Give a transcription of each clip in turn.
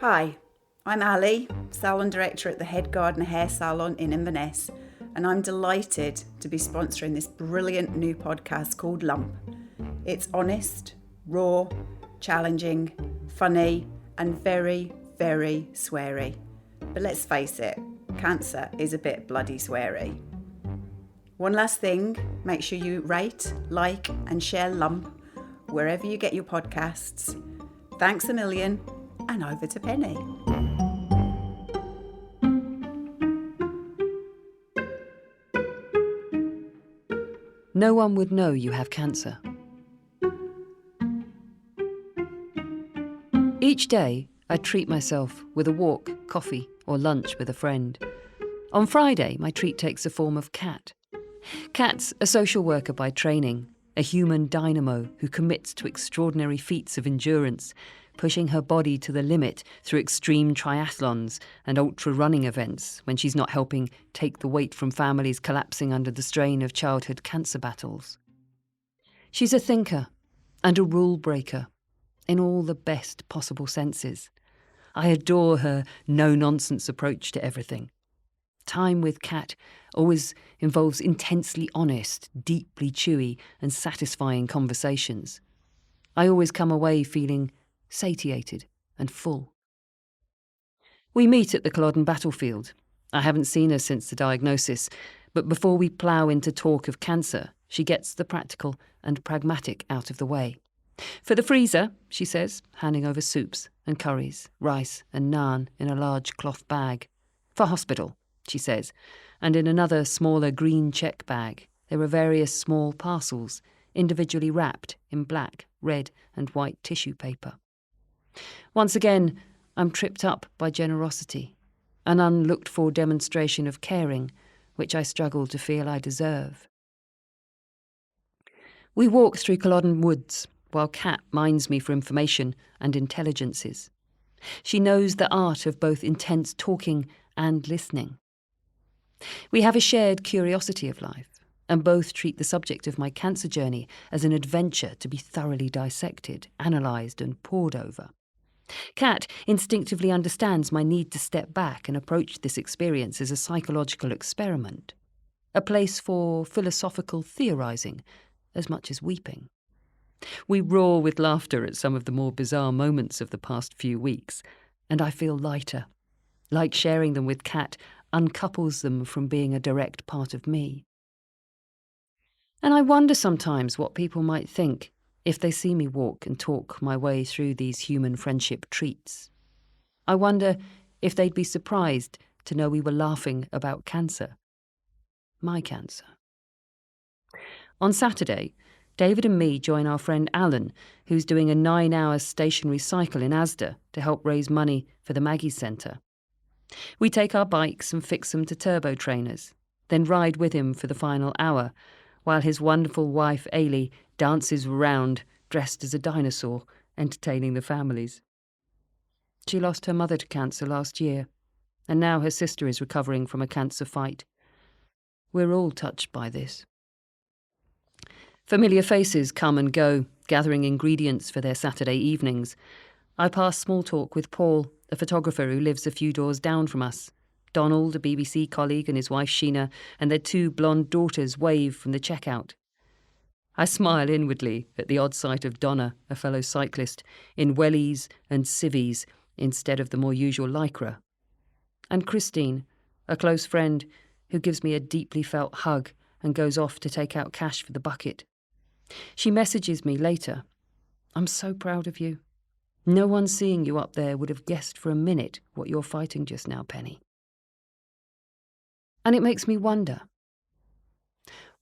Hi, I'm Ali, salon director at the Head Gardener Hair Salon in Inverness, and I'm delighted to be sponsoring this brilliant new podcast called Lump. It's honest, raw, challenging, funny, and very, very sweary. But let's face it, cancer is a bit bloody sweary. One last thing, make sure you rate, like, and share Lump wherever you get your podcasts. Thanks a million, and over to Pennie. No one would know you have cancer. Each day, I treat myself with a walk, coffee, or lunch with a friend. On Friday, my treat takes the form of Kat. Kat's a social worker by training, a human dynamo who commits to extraordinary feats of endurance, pushing her body to the limit through extreme triathlons and ultra-running events when she's not helping take the weight from families collapsing under the strain of childhood cancer battles. She's a thinker and a rule breaker in all the best possible senses. I adore her no-nonsense approach to everything. Time with Kat always involves intensely honest, deeply chewy and satisfying conversations. I always come away feeling satiated and full. We meet at the Culloden battlefield. I haven't seen her since the diagnosis, but before we plough into talk of cancer, she gets the practical and pragmatic out of the way. For the freezer, she says, handing over soups and curries, rice and naan in a large cloth bag. For hospital, she says, and in another smaller green check bag there are various small parcels, individually wrapped in black, red and white tissue paper. Once again, I'm tripped up by generosity, an unlooked-for demonstration of caring, which I struggle to feel I deserve. We walk through Culloden woods, while Kat mines me for information and intelligences. She knows the art of both intense talking and listening. We have a shared curiosity of life, and both treat the subject of my cancer journey as an adventure to be thoroughly dissected, analysed and pored over. Kat instinctively understands my need to step back and approach this experience as a psychological experiment, a place for philosophical theorising as much as weeping. We roar with laughter at some of the more bizarre moments of the past few weeks, and I feel lighter, like sharing them with Kat uncouples them from being a direct part of me. And I wonder sometimes what people might think if they see me walk and talk my way through these human friendship treats. I wonder if they'd be surprised to know we were laughing about cancer. My cancer. On Saturday, David and me join our friend Alan, who's doing a 9-hour stationary cycle in Asda to help raise money for the Maggie's Centre. We take our bikes and fix them to turbo trainers, then ride with him for the final hour, while his wonderful wife Ailey dances around dressed as a dinosaur, entertaining the families. She lost her mother to cancer last year, and now her sister is recovering from a cancer fight. We're all touched by this. Familiar faces come and go, gathering ingredients for their Saturday evenings. I pass small talk with Paul, a photographer who lives a few doors down from us. Donald, a BBC colleague, and his wife Sheena, and their 2 blonde daughters wave from the checkout. I smile inwardly at the odd sight of Donna, a fellow cyclist, in wellies and civvies instead of the more usual lycra. And Christine, a close friend, who gives me a deeply felt hug and goes off to take out cash for the bucket. She messages me later. "I'm so proud of you. No one seeing you up there would have guessed for a minute what you're fighting just now, Pennie." And it makes me wonder,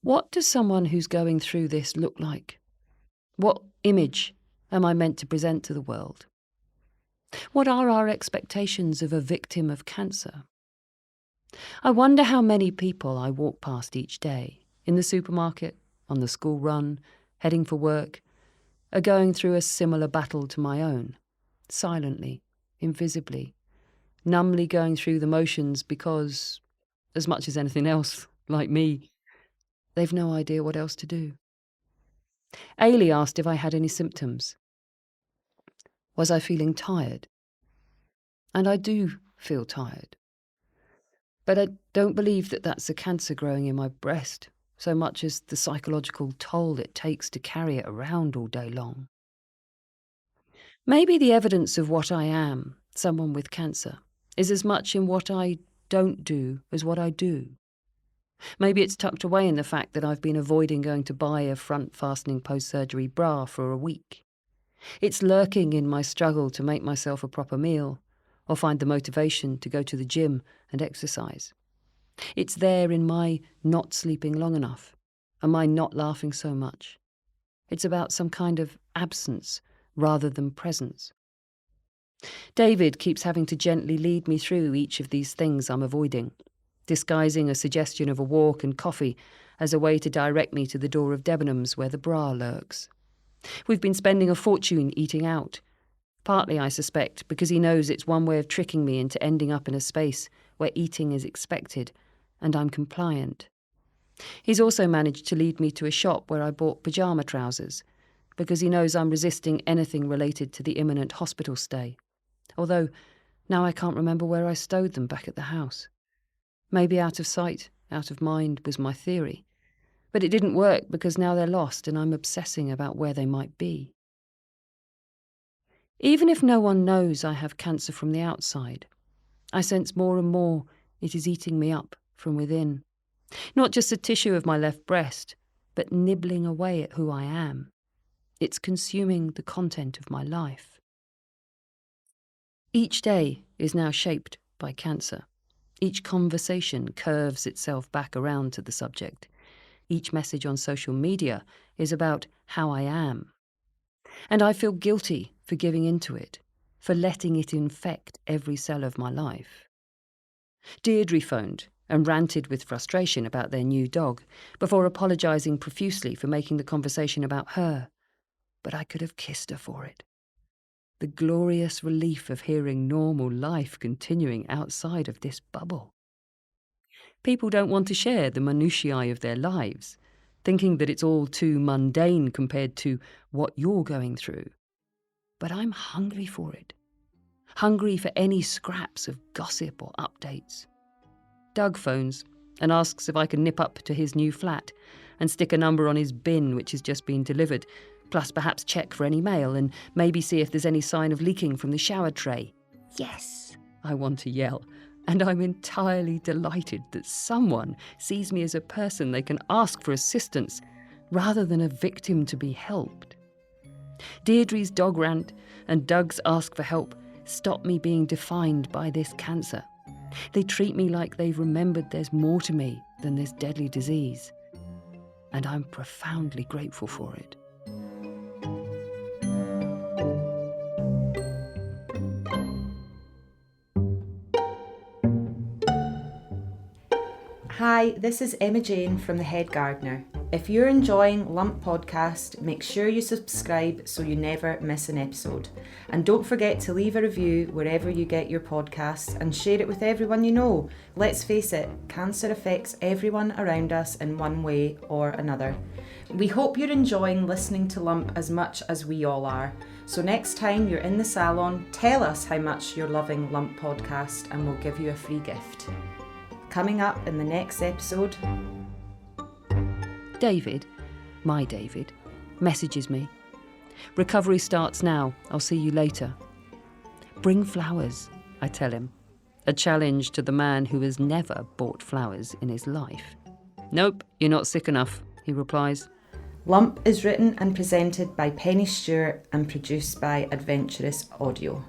what does someone who's going through this look like? What image am I meant to present to the world? What are our expectations of a victim of cancer? I wonder how many people I walk past each day, in the supermarket, on the school run, heading for work, are going through a similar battle to my own, silently, invisibly, numbly going through the motions because, as much as anything else, like me, they've no idea what else to do. Ailey asked if I had any symptoms. Was I feeling tired? And I do feel tired. But I don't believe that that's a cancer growing in my breast, so much as the psychological toll it takes to carry it around all day long. Maybe the evidence of what I am, someone with cancer, is as much in what I don't do as what I do. Maybe it's tucked away in the fact that I've been avoiding going to buy a front-fastening post-surgery bra for a week. It's lurking in my struggle to make myself a proper meal, or find the motivation to go to the gym and exercise. It's there in my not sleeping long enough, and my not laughing so much. It's about some kind of absence rather than presence. David keeps having to gently lead me through each of these things I'm avoiding, disguising a suggestion of a walk and coffee as a way to direct me to the door of Debenhams where the bra lurks. We've been spending a fortune eating out, partly, I suspect, because he knows it's one way of tricking me into ending up in a space where eating is expected and I'm compliant. He's also managed to lead me to a shop where I bought pyjama trousers, because he knows I'm resisting anything related to the imminent hospital stay. Although, now I can't remember where I stowed them back at the house. Maybe out of sight, out of mind was my theory. But it didn't work because now they're lost and I'm obsessing about where they might be. Even if no one knows I have cancer from the outside, I sense more and more it is eating me up from within. Not just the tissue of my left breast, but nibbling away at who I am. It's consuming the content of my life. Each day is now shaped by cancer. Each conversation curves itself back around to the subject. Each message on social media is about how I am. And I feel guilty for giving into it, for letting it infect every cell of my life. Deirdre phoned and ranted with frustration about their new dog, before apologising profusely for making the conversation about her. But I could have kissed her for it. The glorious relief of hearing normal life continuing outside of this bubble. People don't want to share the minutiae of their lives, thinking that it's all too mundane compared to what you're going through. But I'm hungry for it. Hungry for any scraps of gossip or updates. Doug phones and asks if I can nip up to his new flat and stick a number on his bin which has just been delivered, plus perhaps check for any mail and maybe see if there's any sign of leaking from the shower tray. Yes, I want to yell, and I'm entirely delighted that someone sees me as a person they can ask for assistance rather than a victim to be helped. Deirdre's dog rant and Doug's ask for help stop me being defined by this cancer. They treat me like they've remembered there's more to me than this deadly disease. And I'm profoundly grateful for it. Hi, this is Emma Jane from The Head Gardener. If you're enjoying Lump Podcast, make sure you subscribe so you never miss an episode. And don't forget to leave a review wherever you get your podcasts and share it with everyone you know. Let's face it, cancer affects everyone around us in one way or another. We hope you're enjoying listening to Lump as much as we all are. So next time you're in the salon, tell us how much you're loving Lump Podcast and we'll give you a free gift. Coming up in the next episode... David, my David, messages me. Recovery starts now. I'll see you later. Bring flowers, I tell him. A challenge to the man who has never bought flowers in his life. Nope, you're not sick enough, he replies. Lump is written and presented by Pennie Latin-Stuart and produced by Adventurous Audio.